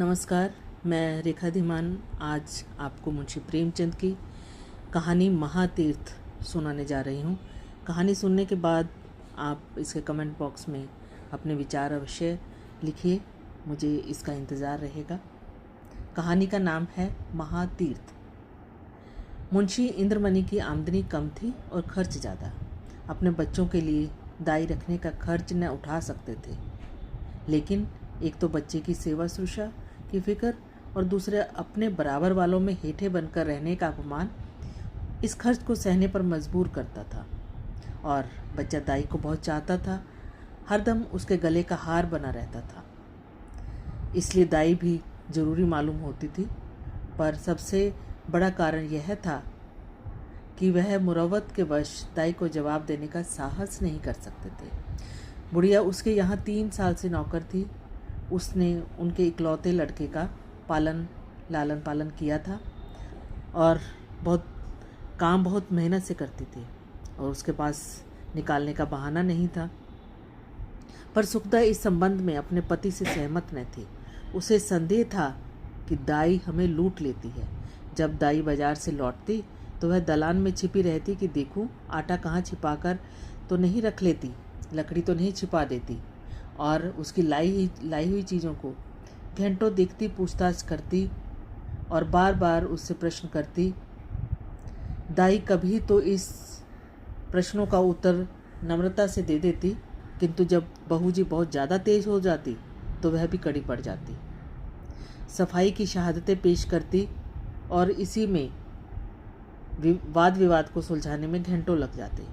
नमस्कार। मैं रेखा धीमान आज आपको मुंशी प्रेमचंद की कहानी महातीर्थ सुनाने जा रही हूँ। कहानी सुनने के बाद आप इसके कमेंट बॉक्स में अपने विचार अवश्य लिखिए, मुझे इसका इंतज़ार रहेगा। कहानी का नाम है महातीर्थ। मुंशी इंद्रमणि की आमदनी कम थी और खर्च ज़्यादा। अपने बच्चों के लिए दाई रखने का खर्च न उठा सकते थे, लेकिन एक तो बच्चे की सेवा शुश्रूषा की फिक्र और दूसरे अपने बराबर वालों में हेठे बनकर रहने का अपमान इस खर्च को सहने पर मजबूर करता था। और बच्चा दाई को बहुत चाहता था, हरदम उसके गले का हार बना रहता था, इसलिए दाई भी जरूरी मालूम होती थी। पर सबसे बड़ा कारण यह था कि वह मुरव्वत के वश दाई को जवाब देने का साहस नहीं कर सकते थे। बुढ़िया उसके यहाँ 3 साल से नौकर थी। उसने उनके इकलौते लड़के का लालन पालन किया था और बहुत मेहनत से करती थी और उसके पास निकालने का बहाना नहीं था। पर सुखदा इस संबंध में अपने पति से सहमत न थी। उसे संदेह था कि दाई हमें लूट लेती है। जब दाई बाजार से लौटती तो वह दलान में छिपी रहती कि देखूं आटा कहाँ छिपाकर तो नहीं रख लेती, लकड़ी तो नहीं छिपा देती, और उसकी लाई हुई चीज़ों को घंटों देखती, पूछताछ करती और बार बार उससे प्रश्न करती। दाई कभी तो इस प्रश्नों का उत्तर नम्रता से दे देती, किंतु जब बहू जी बहुत ज़्यादा तेज हो जाती तो वह भी कड़ी पड़ जाती। सफाई की शहादतें पेश करती और इसी में वाद विवाद को सुलझाने में घंटों लग जाते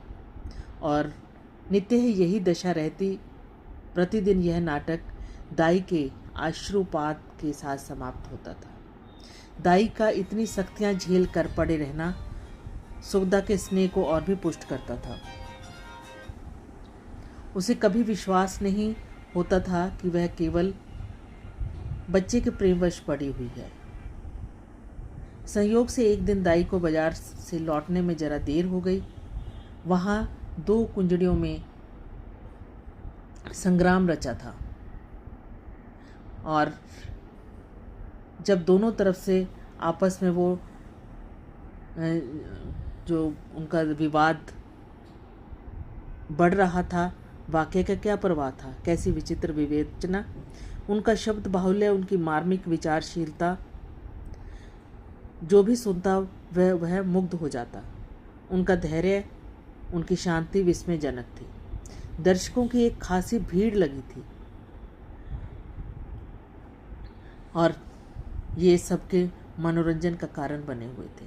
और नित्य ही यही दशा रहती। प्रतिदिन यह नाटक दाई के अश्रुपात के साथ समाप्त होता था। दाई का इतनी सख्तियां झेल कर पड़े रहना सुखदा के स्नेह को और भी पुष्ट करता था। उसे कभी विश्वास नहीं होता था कि वह केवल बच्चे के प्रेमवश पड़ी हुई है। संयोग से एक दिन दाई को बाजार से लौटने में जरा देर हो गई। वहां 2 कुंजड़ियों में संग्राम रचा था और जब दोनों तरफ से आपस में वो जो उनका विवाद बढ़ रहा था, वाक्य का क्या परवाह था। कैसी विचित्र विवेचना, उनका शब्द बाहुल्य, उनकी मार्मिक विचारशीलता, जो भी सुनता वह मुग्ध हो जाता। उनका धैर्य, उनकी शांति विस्मयजनक थी। दर्शकों की एक खासी भीड़ लगी थी और ये सबके मनोरंजन का कारण बने हुए थे।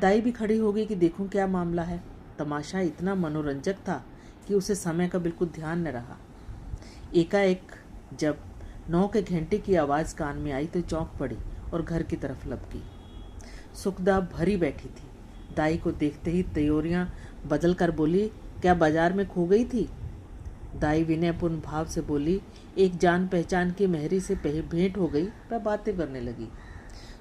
दाई भी खड़ी हो गई कि देखूं क्या मामला है। तमाशा इतना मनोरंजक था कि उसे समय का बिल्कुल ध्यान न रहा। एकाएक जब 9 के घंटे की आवाज़ कान में आई तो चौंक पड़ी और घर की तरफ लपकी। सुखदा भरी बैठी थी। दाई को देखते ही त्योरियां बदल कर बोली, क्या बाजार में खो गई थी? दाई विनयपूर्ण भाव से बोली, एक जान पहचान की मेहरी से भेंट हो गई, वह बातें करने लगी।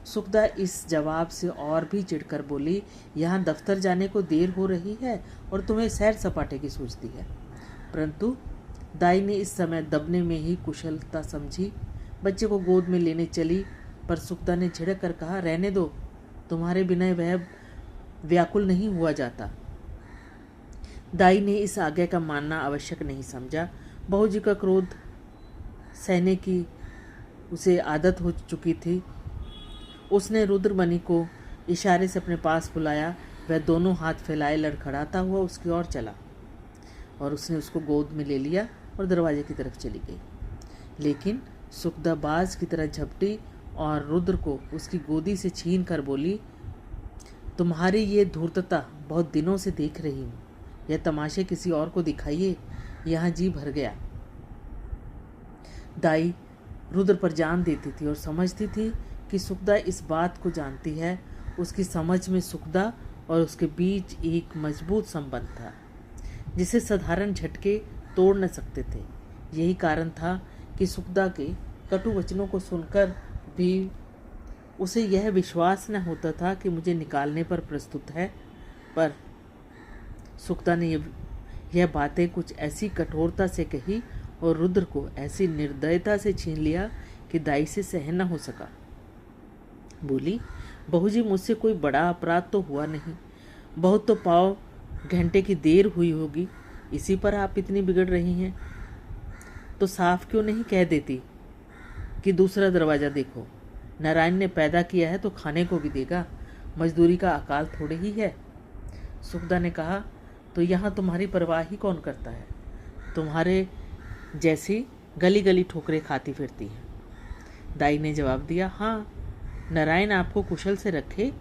सुखदा इस जवाब से और भी चिढ़कर बोली, यहाँ दफ्तर जाने को देर हो रही है और तुम्हें सैर सपाटे की सूझती है। परंतु दाई ने इस समय दबने में ही कुशलता समझी। बच्चे को गोद में लेने चली, पर सुखदा ने झिड़क कर कहा, रहने दो, तुम्हारे बिना वह व्याकुल नहीं हुआ जाता। दाई ने इस आज्ञा का मानना आवश्यक नहीं समझा। बहू जी का क्रोध सहने की उसे आदत हो चुकी थी। उसने रुद्रमणि को इशारे से अपने पास बुलाया। वह दोनों हाथ फैलाए लड़खड़ाता हुआ उसकी ओर चला और उसने उसको गोद में ले लिया और दरवाजे की तरफ चली गई। लेकिन सुखदा बाज की तरह झपटी और रुद्र को उसकी गोदी से छीन कर बोली, तुम्हारी ये धूर्तता बहुत दिनों से देख रही हूँ। यह तमाशे किसी और को दिखाइए, यहाँ जी भर गया। दाई रुद्र पर जान देती थी और समझती थी कि सुखदा इस बात को जानती है। उसकी समझ में सुखदा और उसके बीच एक मजबूत संबंध था जिसे साधारण झटके तोड़ न सकते थे। यही कारण था कि सुखदा के कटु वचनों को सुनकर भी उसे यह विश्वास न होता था कि मुझे निकालने पर प्रस्तुत है। पर सुखदा ने यह बातें कुछ ऐसी कठोरता से कही और रुद्र को ऐसी निर्दयता से छीन लिया कि दाई से सहन न हो सका। बोली, बहू जी मुझसे कोई बड़ा अपराध तो हुआ नहीं, बहुत तो पाव घंटे की देर हुई होगी, इसी पर आप इतनी बिगड़ रही हैं। तो साफ क्यों नहीं कह देती कि दूसरा दरवाज़ा देखो, नारायण ने पैदा किया है तो खाने को भी देगा, मजदूरी का अकाल थोड़े ही है। सुखदा ने कहा, तो यहाँ तुम्हारी परवाह ही कौन करता है, तुम्हारे जैसी गली गली ठोकरें खाती फिरती हैं। दाई ने जवाब दिया, हाँ, नारायण आपको कुशल से रखे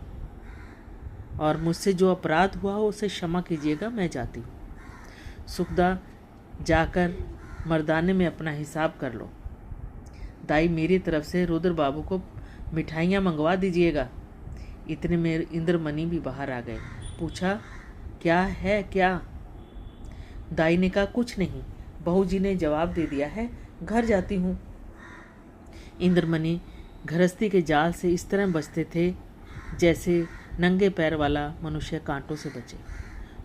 और मुझसे जो अपराध हुआ हो उसे क्षमा कीजिएगा, मैं जाती हूँ। सुखदा, जाकर मर्दाने में अपना हिसाब कर लो। दाई, मेरी तरफ से रुद्र बाबू को मिठाइयाँ मंगवा दीजिएगा। इतने में इंद्रमणि भी बाहर आ गए। पूछा, क्या है क्या? दाई ने कहा, कुछ नहीं, बहू जी ने जवाब दे दिया है, घर जाती हूँ। इंद्रमणि गृहस्थी के जाल से इस तरह बचते थे जैसे नंगे पैर वाला मनुष्य कांटों से बचे।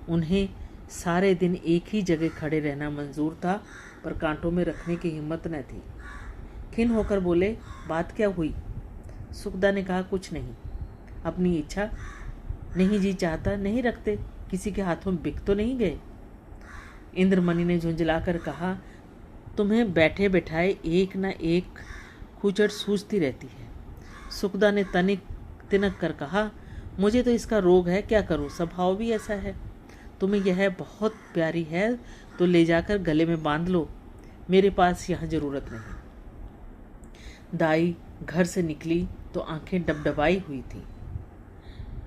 उन्हें सारे दिन एक ही जगह खड़े रहना मंजूर था, पर कांटों में रखने की हिम्मत न थी। खिन्न होकर बोले, बात क्या हुई? सुखदा ने कहा, कुछ नहीं, अपनी इच्छा। नहीं जी चाहता, नहीं रखते, किसी के हाथों में बिक तो नहीं गए? इंद्रमणि ने झुंझलाकर कहा, तुम्हें बैठे बैठाए एक न एक खूचट सूझती रहती है। सुखदा ने तिनक कर कहा, मुझे तो इसका रोग है, क्या करूं, स्वभाव भी ऐसा है। तुम्हें यह बहुत प्यारी है तो ले जाकर गले में बांध लो, मेरे पास यहाँ जरूरत नहीं। दाई घर से निकली तो आंखें डबडबाई हुई थी।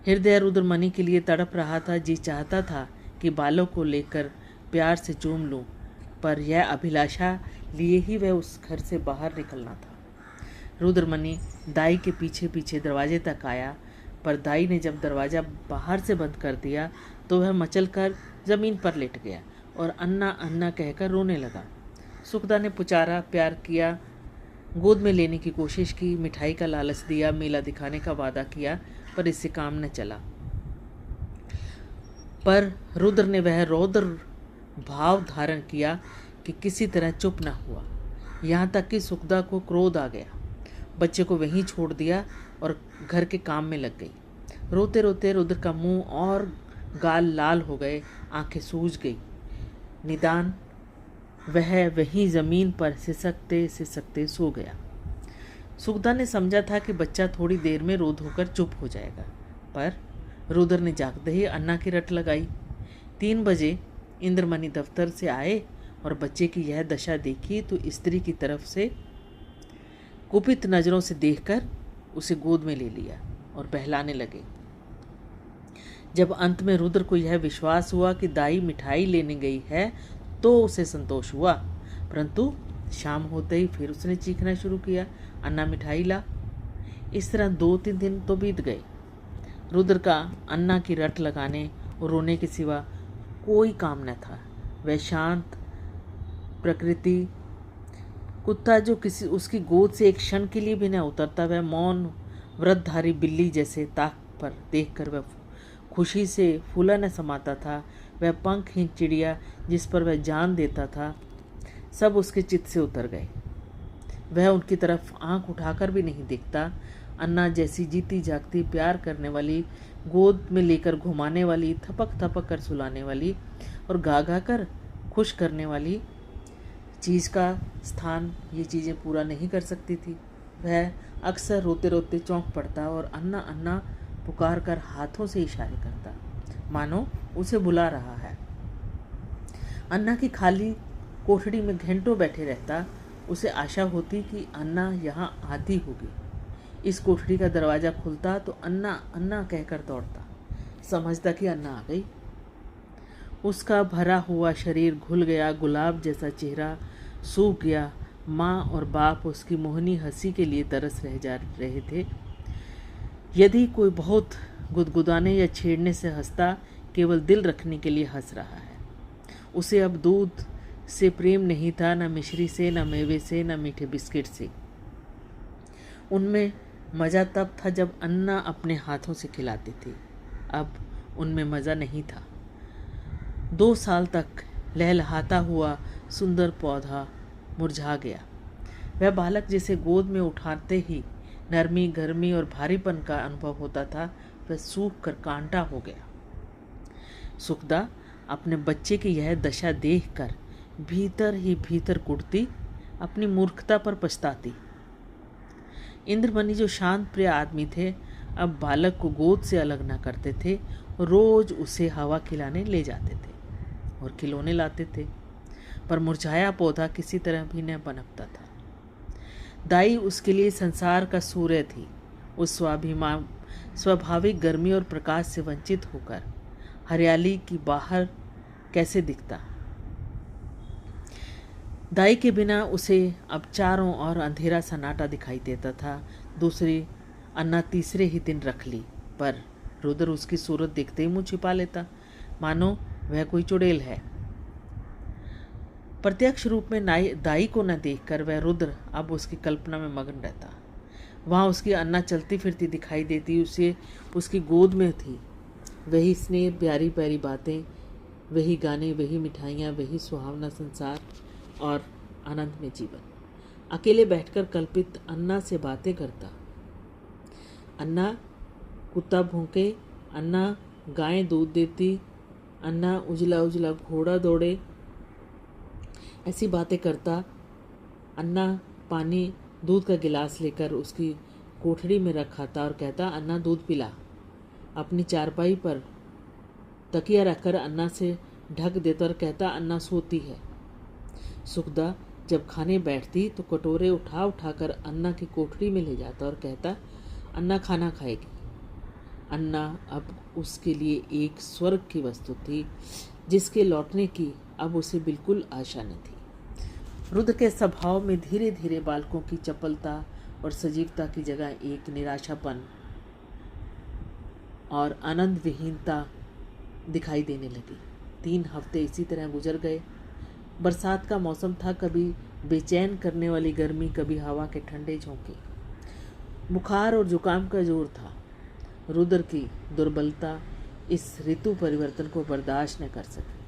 हृदय रुद्रमणि के लिए तड़प रहा था। जी चाहता था कि बालों को लेकर प्यार से चूम लूं, पर यह अभिलाषा लिए ही वह उस घर से बाहर निकलना था। रुद्रमणि दाई के पीछे पीछे दरवाजे तक आया, पर दाई ने जब दरवाज़ा बाहर से बंद कर दिया तो वह मचलकर ज़मीन पर लेट गया और अन्ना अन्ना कहकर रोने लगा। सुखदा ने पुचारा, प्यार किया, गोद में लेने की कोशिश की, मिठाई का लालच दिया, मेला दिखाने का वादा किया, पर इससे काम न चला। पर रुद्र ने वह रौद्र भाव धारण किया कि किसी तरह चुप न हुआ। यहाँ तक कि सुखदा को क्रोध आ गया। बच्चे को वहीं छोड़ दिया और घर के काम में लग गई। रोते रोते रुद्र का मुंह और गाल लाल हो गए, आंखें सूज गई। निदान वह वहीं ज़मीन पर सिसकते सिसकते सो गया। सुखदा ने समझा था कि बच्चा थोड़ी देर में रो धोकर चुप हो जाएगा, पर रुद्र ने जागते ही अन्ना की रट लगाई। 3 बजे इंद्रमणि दफ्तर से आए और बच्चे की यह दशा देखी तो स्त्री की तरफ से कुपित नज़रों से देखकर उसे गोद में ले लिया और बहलाने लगे। जब अंत में रुद्र को यह विश्वास हुआ कि दाई मिठाई लेने गई है तो उसे संतोष हुआ, परंतु शाम होते ही फिर उसने चीखना शुरू किया, अन्ना मिठाई ला। इस तरह 2-3 दिन तो बीत गए। रुद्र का अन्ना की रट लगाने और रोने के सिवा कोई काम न था। वह शांत प्रकृति कुत्ता जो किसी उसकी गोद से एक क्षण के लिए भी न उतरता, वह मौन व्रतधारी बिल्ली जैसे ताक पर देखकर वह खुशी से फूला न समाता था, वह पंखहीन चिड़िया जिस पर वह जान देता था, सब उसके चित्त से उतर गए। वह उनकी तरफ आंख उठाकर भी नहीं देखता। अन्ना जैसी जीती जागती प्यार करने वाली, गोद में लेकर घुमाने वाली, थपक थपक कर सुलाने वाली और गा गा कर खुश करने वाली चीज़ का स्थान ये चीज़ें पूरा नहीं कर सकती थी। वह अक्सर रोते रोते चौंक पड़ता और अन्ना अन्ना पुकार कर हाथों से इशारे करता, मानो उसे बुला रहा है। अन्ना की खाली कोठड़ी में घंटों बैठे रहता। उसे आशा होती कि अन्ना यहाँ आती होगी। इस कोठड़ी का दरवाज़ा खुलता तो अन्ना अन्ना कहकर दौड़ता, समझता कि अन्ना आ गई। उसका भरा हुआ शरीर घुल गया, गुलाब जैसा चेहरा सूख गया। माँ और बाप उसकी मोहनी हंसी के लिए तरस रहे थे। यदि कोई बहुत गुदगुदाने या छेड़ने से हंसता, केवल दिल रखने के लिए हंस रहा है। उसे अब दूध से प्रेम नहीं था, न मिश्री से, न मेवे से, न मीठे बिस्किट से। उनमें मज़ा तब था जब अन्ना अपने हाथों से खिलाती थी, अब उनमें मज़ा नहीं था। 2 साल तक लहलहाता हुआ सुंदर पौधा मुरझा गया। वह बालक जिसे गोद में उठाते ही नरमी, गर्मी और भारीपन का अनुभव होता था, वह सूख कर कांटा हो गया। सुखदा अपने बच्चे की यह दशा देखकर भीतर ही भीतर कुढ़ती, अपनी मूर्खता पर पछताती। इंद्रमणि जो शांत प्रिय आदमी थे, अब बालक को गोद से अलग न करते थे। रोज उसे हवा खिलाने ले जाते थे और खिलौने लाते थे, पर मुरझाया पौधा किसी तरह भी न पनपता था। दाई उसके लिए संसार का सूर्य थी। उस स्वाभाविक गर्मी और प्रकाश से वंचित होकर हरियाली की बाहर कैसे दिखता। दाई के बिना उसे अब चारों ओर अंधेरा सन्नाटा दिखाई देता था। दूसरी अन्ना तीसरे ही दिन रख ली, पर रुद्र उसकी सूरत देखते ही मुंह छिपा लेता, मानो वह कोई चुड़ैल है। प्रत्यक्ष रूप में दाई को न देखकर वह रुद्र अब उसकी कल्पना में मगन रहता। वहाँ उसकी अन्ना चलती फिरती दिखाई देती, उसे उसकी गोद में थी। वही स्नेह, प्यारी प्यारी बातें, वही गाने, वही मिठाइयाँ, वही सुहावना संसार और आनंद में जीवन। अकेले बैठकर कल्पित अन्ना से बातें करता। अन्ना कुत्ता भौंके, अन्ना गायें दूध देती, अन्ना उजला उजला घोड़ा दौड़े, ऐसी बातें करता। अन्ना पानी, दूध का गिलास लेकर उसकी कोठरी में रखा था और कहता, अन्ना दूध पिला। अपनी चारपाई पर तकिया रखकर अन्ना से ढक देता और कहता, अन्ना सोती है। सुखदा जब खाने बैठती तो कटोरे उठा उठा कर अन्ना की कोठरी में ले जाता और कहता, अन्ना खाना खाएगी। अन्ना अब उसके लिए एक स्वर्ग की वस्तु थी, जिसके लौटने की अब उसे बिल्कुल आशा न थी। रुद्र के स्वभाव में धीरे धीरे बालकों की चपलता और सजीवता की जगह एक निराशापन और आनंद विहीनता दिखाई देने लगी। 3 हफ्ते इसी तरह गुजर गए। बरसात का मौसम था, कभी बेचैन करने वाली गर्मी, कभी हवा के ठंडे झोंके। बुखार और जुकाम का जोर था। रुद्र की दुर्बलता इस ऋतु परिवर्तन को बर्दाश्त न कर सकी।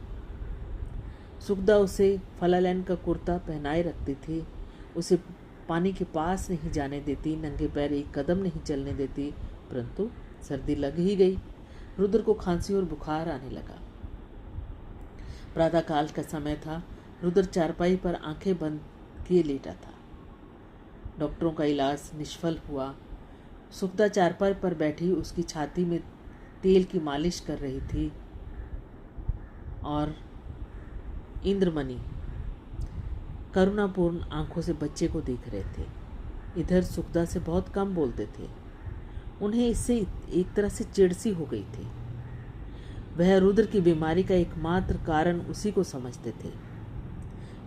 सुखदा उसे फलालैन का कुर्ता पहनाए रखती थी, उसे पानी के पास नहीं जाने देती, नंगे पैर एक कदम नहीं चलने देती, परंतु सर्दी लग ही गई। रुद्र को खांसी और बुखार आने लगा। प्रातःकाल का समय था। रुद्र चारपाई पर आंखें बंद किए लेटा था। डॉक्टरों का इलाज निष्फल हुआ। सुखदा चारपाई पर बैठी उसकी छाती में तेल की मालिश कर रही थी और इंद्रमणि करुणापूर्ण आंखों से बच्चे को देख रहे थे। इधर सुखदा से बहुत कम बोलते थे। उन्हें इससे एक तरह से चिढ़ सी हो गई थी। वह रुद्र की बीमारी का एकमात्र कारण उसी को समझते थे।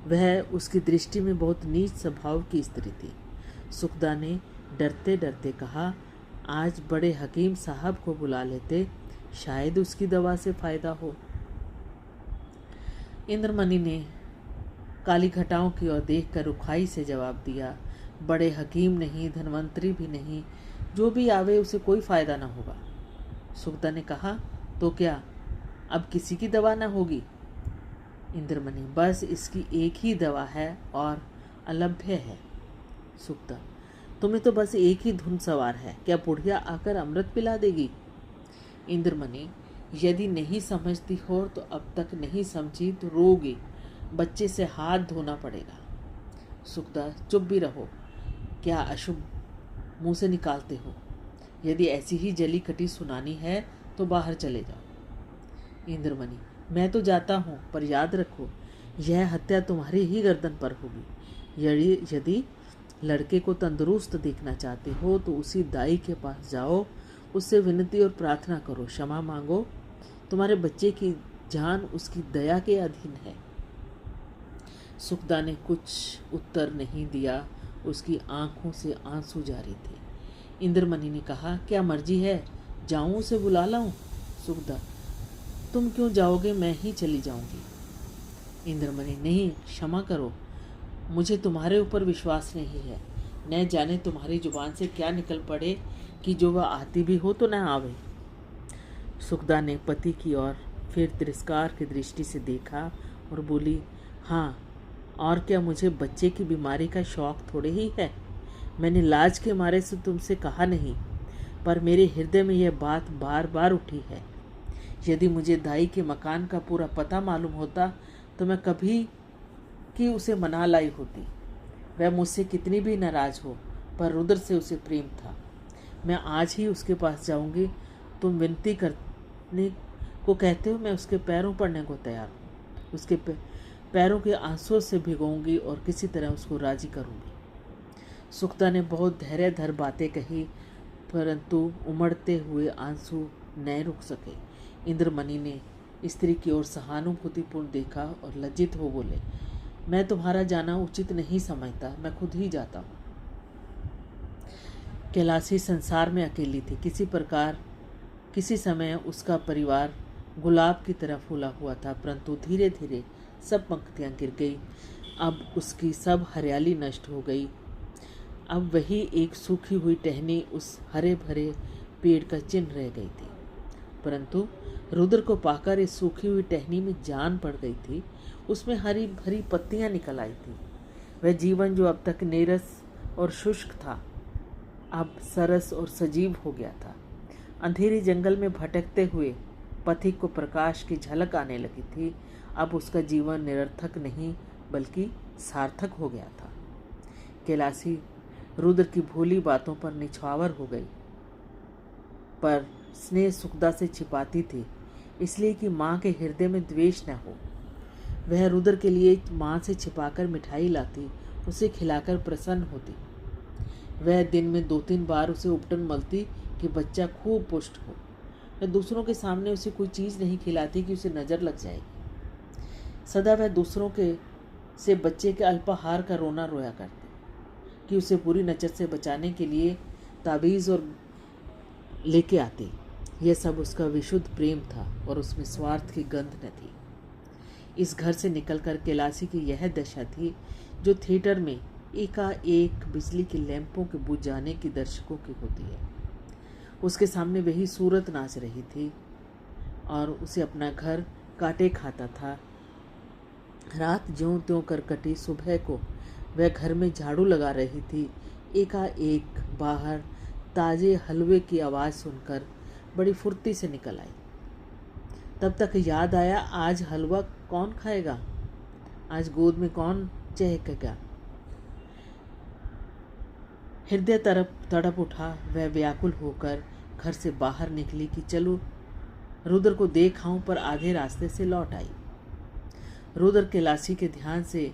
वह उसकी दृष्टि में बहुत नीच स्वभाव की स्त्री थी। सुखदा ने डरते डरते कहा, आज बड़े हकीम साहब को बुला लेते, शायद उसकी दवा से फायदा हो। इंद्रमणि ने काली घटाओं की ओर देखकर रुखाई से जवाब दिया, बड़े हकीम नहीं, धनवंतरी भी नहीं, जो भी आवे उसे कोई फायदा न होगा। सुखदा ने कहा, तो क्या अब किसी की दवा न होगी? इंद्रमणि, बस इसकी एक ही दवा है और अलभ्य है। सुखदा, तुम्हें तो बस एक ही धुन सवार है, क्या बुढ़िया आकर अमृत पिला देगी? इंद्रमणि, यदि नहीं समझती हो तो अब तक नहीं समझी तो रोगी, बच्चे से हाथ धोना पड़ेगा। सुखदा, चुप भी रहो, क्या अशुभ मुंह से निकालते हो? यदि ऐसी ही जली कटी सुनानी है तो बाहर चले जाओ। इंद्रमणि, मैं तो जाता हूँ, पर याद रखो यह हत्या तुम्हारी ही गर्दन पर होगी। यदि लड़के को तंदुरुस्त देखना चाहते हो तो उसी दाई के पास जाओ, उससे विनती और प्रार्थना करो, क्षमा मांगो। तुम्हारे बच्चे की जान उसकी दया के अधीन है। सुखदा ने कुछ उत्तर नहीं दिया। उसकी आंखों से आंसू जारी थे। इंद्रमणि ने कहा, क्या मर्जी है, जाऊं उसे बुला लाऊं? सुखदा, तुम क्यों जाओगे, मैं ही चली जाऊंगी। इंद्रमणि, नहीं, क्षमा करो, मुझे तुम्हारे ऊपर विश्वास नहीं है। न जाने तुम्हारी जुबान से क्या निकल पड़े कि जो वह आती भी हो तो न आवे। सुखदा ने पति की ओर फिर तिरस्कार की दृष्टि से देखा और बोली, हाँ, और क्या मुझे बच्चे की बीमारी का शौक थोड़े ही है? मैंने लाज के मारे से तुमसे कहा नहीं, पर मेरे हृदय में यह बात बार बार उठी है। यदि मुझे दाई के मकान का पूरा पता मालूम होता तो मैं कभी की उसे मना लाई होती। वह मुझसे कितनी भी नाराज हो, पर रुद्र से उसे प्रेम था। मैं आज ही उसके पास जाऊंगी। तुम विनती करने को कहते हो, मैं उसके पैरों पड़ने को तैयार हूँ। उसके पैरों के आंसुओं से भिगोऊंगी और किसी तरह उसको राजी करूंगी। सुक्ता ने बहुत धैर्यधर बातें कही, परंतु उमड़ते हुए आंसू न रुक सके। इंद्रमणि ने स्त्री की ओर सहानुभूतिपूर्ण देखा और लज्जित हो बोले, मैं तुम्हारा जाना उचित नहीं समझता, मैं खुद ही जाता हूँ। कैलासी संसार में अकेली थी। किसी प्रकार किसी समय उसका परिवार गुलाब की तरह फूला हुआ था, परंतु धीरे धीरे सब पंक्तियाँ गिर गई। अब उसकी सब हरियाली नष्ट हो गई। अब वही एक सूखी हुई टहनी उस हरे भरे पेड़ का चिन्ह रह गई थी। परंतु रुद्र को पाकर इस सूखी हुई टहनी में जान पड़ गई थी। उसमें हरी भरी पत्तियां निकल आई थी। वह जीवन जो अब तक नीरस और शुष्क था, अब सरस और सजीव हो गया था। अंधेरे जंगल में भटकते हुए पथिक को प्रकाश की झलक आने लगी थी। अब उसका जीवन निरर्थक नहीं बल्कि सार्थक हो गया था। कैलासी रुद्र की भोली बातों पर निछावर हो गई, पर स्नेह सुखदा से छिपाती थी, इसलिए कि माँ के हृदय में द्वेष न हो। वह रुद्र के लिए माँ से छिपाकर मिठाई लाती, उसे खिलाकर प्रसन्न होती। वह दिन में 2-3 बार उसे उपटन मलती कि बच्चा खूब पुष्ट हो। वह दूसरों के सामने उसे कोई चीज़ नहीं खिलाती कि उसे नज़र लग जाएगी। सदा वह दूसरों के से बच्चे के अल्पाहार का रोना रोया करती कि उसे बुरी नज़र से बचाने के लिए ताबीज़ और लेके आती। यह सब उसका विशुद्ध प्रेम था और उसमें स्वार्थ की गंध न थी। इस घर से निकलकर कैलासी की यह दशा थी जो थिएटर में एकाएक बिजली के लैंपों के बुझ जाने की दर्शकों की होती है। उसके सामने वही सूरत नाच रही थी और उसे अपना घर काटे खाता था। रात ज्यों त्यों कर कटी, सुबह को वह घर में झाड़ू लगा रही थी। एकाएक बाहर ताजे हलवे की आवाज़ सुनकर बड़ी फुर्ती से निकल आई। तब तक याद आया, आज हलवा कौन खाएगा, आज गोद में कौन चहकेगा। हृदय तड़प उठा। वह व्याकुल होकर घर से बाहर निकली कि चलो रुद्र को देख आऊं, पर आधे रास्ते से लौट आई। रुद्र कैलासी के ध्यान से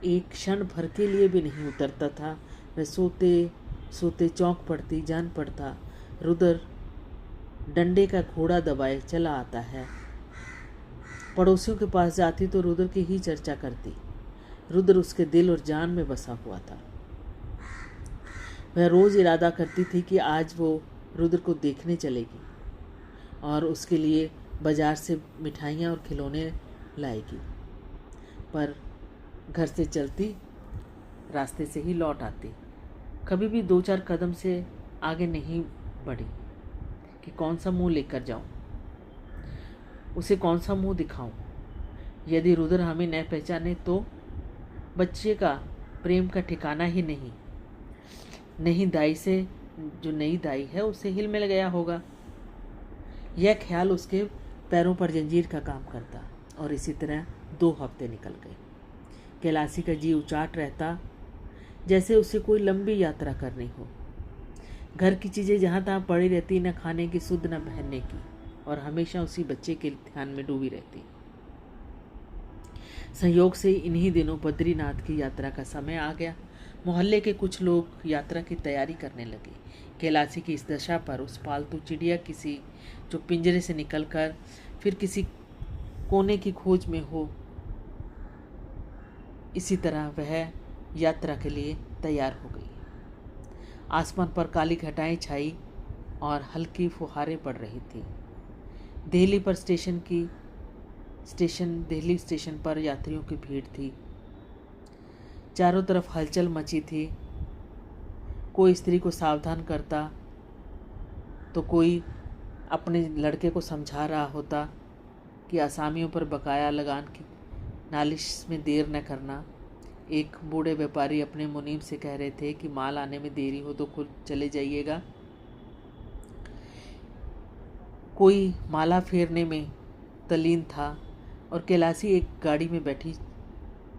एक क्षण भर के लिए भी नहीं उतरता था। वह सोते सोते चौंक पड़ती, जान पड़ता रुद्र डंडे का घोड़ा दबाए चला आता है। पड़ोसियों के पास जाती तो रुद्र की ही चर्चा करती। रुद्र उसके दिल और जान में बसा हुआ था। वह रोज इरादा करती थी कि आज वो रुद्र को देखने चलेगी और उसके लिए बाजार से मिठाइयाँ और खिलौने लाएगी, पर घर से चलती रास्ते से ही लौट आती। कभी भी 2-4 कदम से आगे नहीं बढ़ी कि कौन सा मुंह लेकर जाऊं, उसे कौन सा मुंह दिखाऊं। यदि रुद्र हमें न पहचाने तो बच्चे का प्रेम का ठिकाना ही नहीं दाई से जो नई दाई है उसे हिल मिल गया होगा। यह ख्याल उसके पैरों पर जंजीर का काम करता और इसी तरह 2 हफ्ते निकल गए। कैलासी का जी उचाट रहता, जैसे उसे कोई लंबी यात्रा करनी हो। घर की चीज़ें जहाँ तहाँ पड़ी रहती, न खाने की सुध न पहनने की, और हमेशा उसी बच्चे के ध्यान में डूबी रहती। संयोग से इन्हीं दिनों बद्रीनाथ की यात्रा का समय आ गया। मोहल्ले के कुछ लोग यात्रा की तैयारी करने लगे। कैलासी की इस दशा पर उस पालतू चिड़िया किसी जो पिंजरे से निकलकर फिर किसी कोने की खोज में हो, इसी तरह वह यात्रा के लिए तैयार हो गई। आसमान पर काली घटाएं छाई और हल्की फुहारें पड़ रही थी। दिल्ली स्टेशन पर यात्रियों की भीड़ थी। चारों तरफ हलचल मची थी। कोई स्त्री को सावधान करता तो कोई अपने लड़के को समझा रहा होता कि आसामियों पर बकाया लगान की नालिश में देर न करना। एक बूढ़े व्यापारी अपने मुनीम से कह रहे थे कि माल आने में देरी हो तो खुद चले जाइएगा। कोई माला फेरने में तल्लीन था और कैलासी एक गाड़ी में बैठी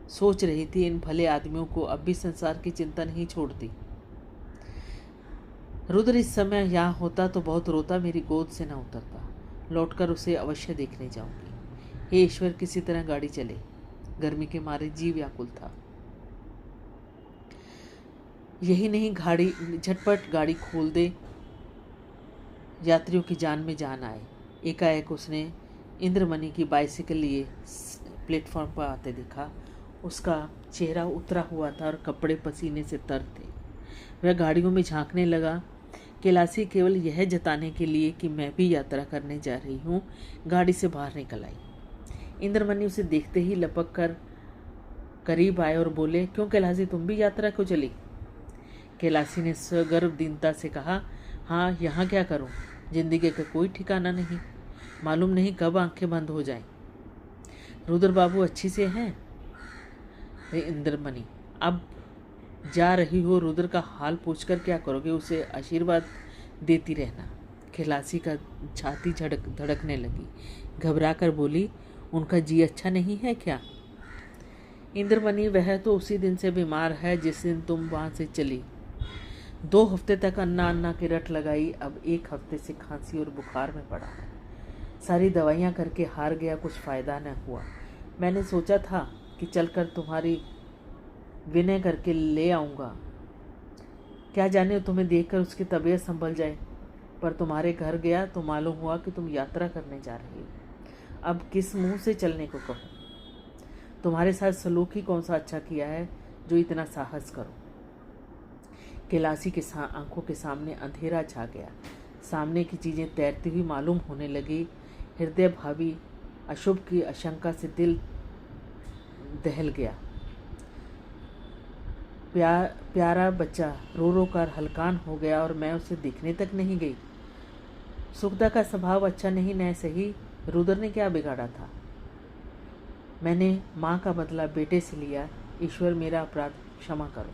सोच रही थी, इन भले आदमियों को अब भी संसार की चिंता नहीं छोड़ती। रुद्र इस समय यहाँ होता तो बहुत रोता, मेरी गोद से न उतरता। लौटकर उसे अवश्य देखने जाऊंगी। हे ईश्वर, किसी तरह गाड़ी चले। गर्मी के मारे जीव व्याकुल था। यही नहीं, झटपट गाड़ी खोल दे, यात्रियों की जान में जान आए। एकाएक उसने इंद्रमणि की बाइसिकल लिए प्लेटफॉर्म पर आते देखा। उसका चेहरा उतरा हुआ था और कपड़े पसीने से तर थे। वह गाड़ियों में झांकने लगा। कैलासी केवल यह जताने के लिए कि मैं भी यात्रा करने जा रही हूँ, गाड़ी से बाहर निकल आई। इंद्रमणि उसे देखते ही लपक कर करीब आए और बोले, क्यों कैलासी, तुम भी यात्रा को चली? कैलासी ने सगर्व दीनता से कहा, हाँ, यहाँ क्या करूँ, जिंदगी का कोई ठिकाना नहीं, मालूम नहीं कब आंखें बंद हो जाएं। रुद्र बाबू अच्छी से हैं? इंद्रमणि, अब जा रही हो, रुद्र का हाल पूछकर क्या करोगे? उसे आशीर्वाद देती रहना। कैलासी का छाती धड़कने लगी। घबरा कर बोली, उनका जी अच्छा नहीं है क्या? इंद्रमणि, वह तो उसी दिन से बीमार है जिस दिन तुम वहाँ से चली। 2 हफ्ते तक अन्ना अन्ना की रट लगाई, अब 1 हफ्ते से खांसी और बुखार में पड़ा है। सारी दवाइयाँ करके हार गया, कुछ फ़ायदा न हुआ। मैंने सोचा था कि चलकर तुम्हारी विनय करके ले आऊँगा, क्या जाने तुम्हें देखकर उसकी तबीयत संभल जाए, पर तुम्हारे घर गया तो मालूम हुआ कि तुम यात्रा करने जा रही हो। अब किस मुंह से चलने को कहूँ? तुम्हारे साथ सलूक ही कौन सा अच्छा किया है जो इतना साहस करो। कैलासी के आंखों के सामने अंधेरा छा गया। सामने की चीज़ें तैरती हुई मालूम होने लगी। हृदय भावी अशुभ की आशंका से दिल दहल गया। प्यारा बच्चा रो रो कर हलकान हो गया और मैं उसे देखने तक नहीं गई। सुखदा का स्वभाव अच्छा नहीं, न सही रुद्र ने क्या बिगाड़ा था? मैंने माँ का बदला बेटे से लिया, ईश्वर मेरा अपराध क्षमा करो।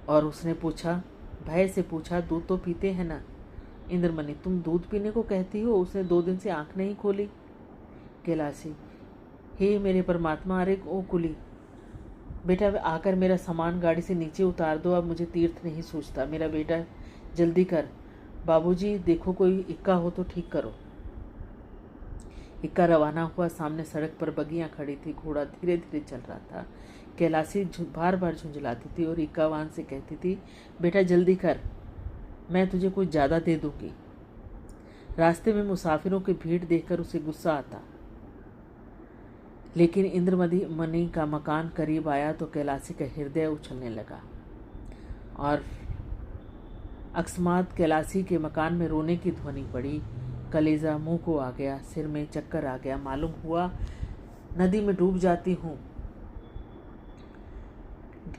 और उसने पूछा, भय से पूछा, दूध तो पीते हैं ना? इंद्रमणि, तुम दूध पीने को कहती हो? उसने 2 दिन से आंख नहीं खोली। कैलासी, हे मेरे परमात्मा, अरे ओ कुली, बेटा आकर मेरा सामान गाड़ी से नीचे उतार दो, अब मुझे तीर्थ नहीं सूझता। मेरा बेटा जल्दी कर। बाबूजी, देखो कोई इक्का हो तो ठीक करो। इक्का रवाना हुआ। सामने सड़क पर बगियां खड़ी थी, घोड़ा धीरे धीरे चल रहा था। कैलासी बार बार झुंझलाती थी और इक्कावान से कहती थी, बेटा जल्दी कर, मैं तुझे कुछ ज़्यादा दे दूंगी। रास्ते में मुसाफिरों की भीड़ देखकर उसे गुस्सा आता, लेकिन इंद्रमणि का मकान करीब आया तो कैलासी का हृदय उछलने लगा और अकस्मात कैलासी के मकान में रोने की ध्वनि पड़ी। कलेजा मुंह को आ गया, सिर में चक्कर आ गया, मालूम हुआ नदी में डूब जाती हूँ।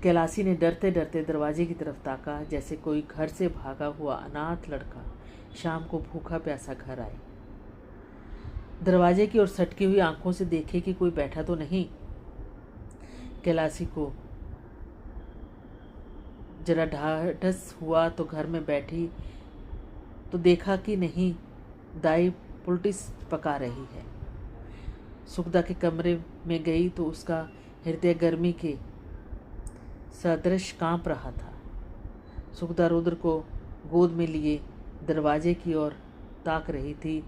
कैलासी ने डरते डरते दरवाजे की तरफ ताका, जैसे कोई घर से भागा हुआ अनाथ लड़का शाम को भूखा प्यासा घर आए। दरवाजे की ओर सटकी हुई आंखों से देखे कि कोई बैठा तो नहीं। कैलासी को जरा ढाढ़स हुआ तो घर में बैठी तो देखा कि नहीं, दाई पुलटिस पका रही है। सुखदा के कमरे में गई तो उसका हृदय गर्मी के सदृश कांप रहा था। सुखदा रुद्र को गोद में लिए दरवाजे की ओर ताक रही थी।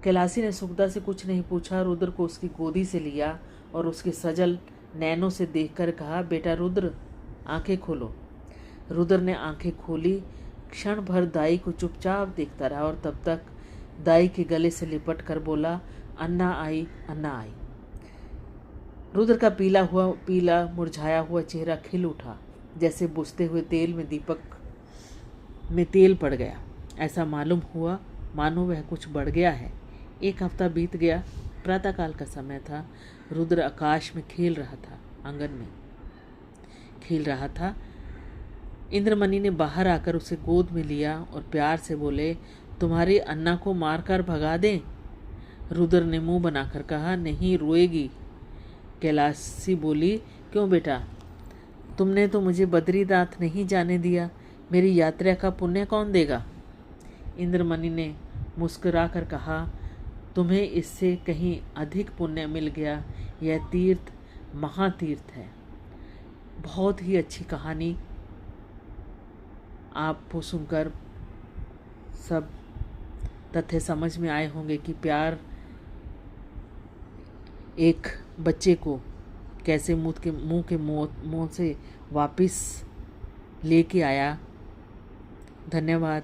कैलासी ने सुखदा से कुछ नहीं पूछा, रुद्र को उसकी गोदी से लिया और उसके सजल नैनों से देखकर कहा, बेटा रुद्र, आंखें खोलो। रुद्र ने आंखें खोली। क्षण भर दाई को चुपचाप देखता रहा और तब तक दाई के गले से लिपट कर बोला, अन्ना आई, अन्ना आई। रुद्र का पीला मुरझाया हुआ चेहरा खिल उठा, जैसे बुझते हुए तेल में दीपक में तेल पड़ गया। ऐसा मालूम हुआ मानो वह कुछ बढ़ गया है। 1 हफ्ता बीत गया। प्रातःकाल का समय था। रुद्र आकाश में खेल रहा था, आंगन में खेल रहा था। इंद्रमणि ने बाहर आकर उसे गोद में लिया और प्यार से बोले, तुम्हारी अन्ना को मारकर भगा दें? रुद्र ने मुंह बनाकर कहा, नहीं, रोएगी। कैलाशी बोली, क्यों बेटा, तुमने तो मुझे बद्रीनाथ नहीं जाने दिया, मेरी यात्रा का पुण्य कौन देगा? इंद्रमणि ने मुस्कुरा कर कहा, तुम्हें इससे कहीं अधिक पुण्य मिल गया। यह तीर्थ महातीर्थ है। बहुत ही अच्छी कहानी। आपको सुनकर सब तथ्य समझ में आए होंगे कि प्यार एक बच्चे को कैसे मुंह के मोह से वापस लेके आया। धन्यवाद।